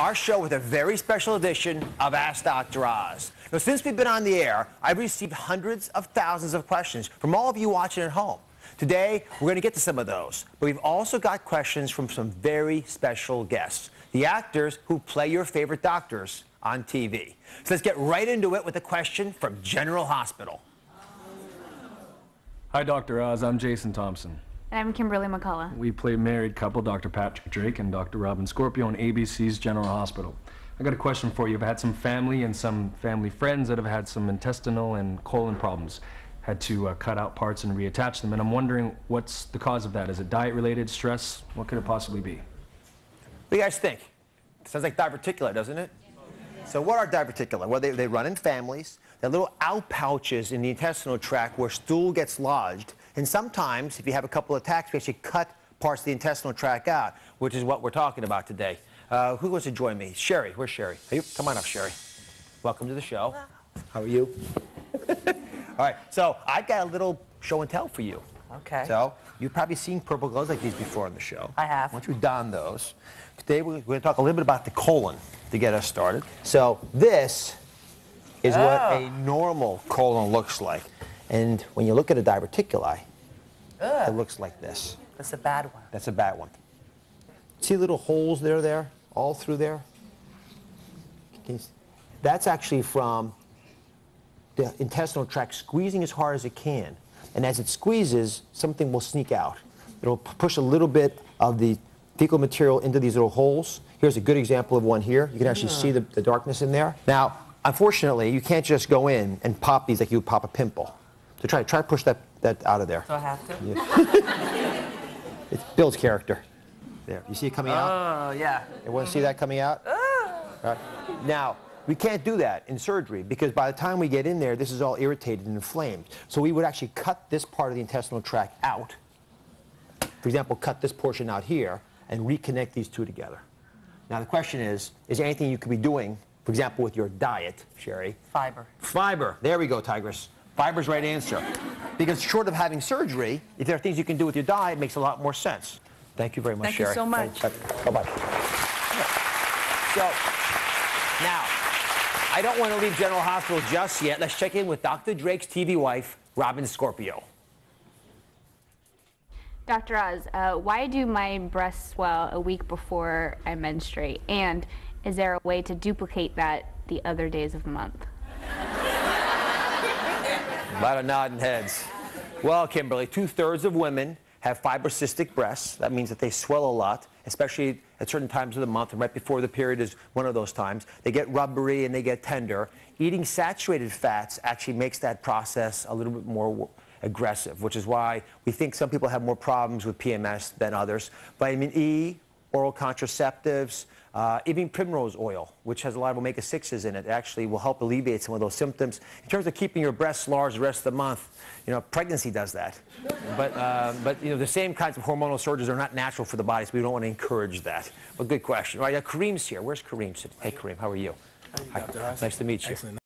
our show with a very special edition of Ask Dr. Oz. Now, since we've been on the air, I've received hundreds of thousands of questions from all of you watching at home. Today, we're going to get to some of those, but we've also got questions from some very special guests, the actors who play your favorite doctors on TV. So let's get right into it with a question from General Hospital. Hi, Dr. Oz. I'm Jason Thompson. And I'm Kimberly McCullough. We play married couple, Dr. Patrick Drake and Dr. Robin Scorpio on ABC's General Hospital. I got a question for you. I've had some family and some family friends that have had some intestinal and colon problems. Had to cut out parts and reattach them, and I'm wondering what's the cause of that. Is it diet-related, stress? What could it possibly be? What do you guys think? Sounds like diverticula, doesn't it? So what are diverticula? Well, they run in families. They're little out pouches in the intestinal tract where stool gets lodged. And sometimes, if you have a couple of attacks, we actually cut parts of the intestinal tract out, which is what we're talking about today. Who wants to join me? Sherry. Where's Sherry? Hey, come on up, Sherry. Welcome to the show. How are you? All right, so I've got a little show and tell for you. Okay. So you've probably seen purple gloves like these before on the show. I have. Once you don those, today we're going to talk a little bit about the colon to get us started. So this is what a normal colon looks like. And when you look at a diverticuli, it looks like this. That's a bad one. That's a bad one. See little holes there, all through there? That's actually from the intestinal tract squeezing as hard as it can. And as it squeezes, something will sneak out. It'll push a little bit of the fecal material into these little holes. Here's a good example of one here. You can actually see the darkness in there. Now, unfortunately, you can't just go in and pop these like you would pop a pimple. So try to push that out of there. Do I have to? Yeah. It builds character. There. You see it coming out? Oh, yeah. You want to see that coming out? All right. Now, we can't do that in surgery because by the time we get in there, this is all irritated and inflamed. So we would actually cut this part of the intestinal tract out. For example, cut this portion out here and reconnect these two together. Now, the question is there anything you could be doing, for example, with your diet, Sherry? Fiber. Fiber. There we go, Tigress. Fiber's the right answer. Because short of having surgery, if there are things you can do with your diet, it makes a lot more sense. Thank you very much, Sherry. Thank you so much. Bye-bye. So, now, I don't want to leave General Hospital just yet. Let's check in with Dr. Drake's TV wife, Robin Scorpio. Dr. Oz, why do my breasts swell a week before I menstruate? And is there a way to duplicate that the other days of the month? A lot of nodding heads. Well, Kimberly, 2/3 of women have fibrocystic breasts. That means that they swell a lot, especially at certain times of the month, and right before the period is one of those times. They get rubbery and they get tender. Eating saturated fats actually makes that process a little bit more aggressive, which is why we think some people have more problems with PMS than others. Vitamin E, oral contraceptives, even primrose oil, which has a lot of omega-6s in it, actually will help alleviate some of those symptoms. In terms of keeping your breasts large the rest of the month, you know, pregnancy does that. But you know, the same kinds of hormonal surges are not natural for the body, so we don't want to encourage that. But good question. All right, Kareem's here. Where's Kareem? Hey, Kareem, how are you? Hi, Dr. Oz. Nice to meet you. Excellent.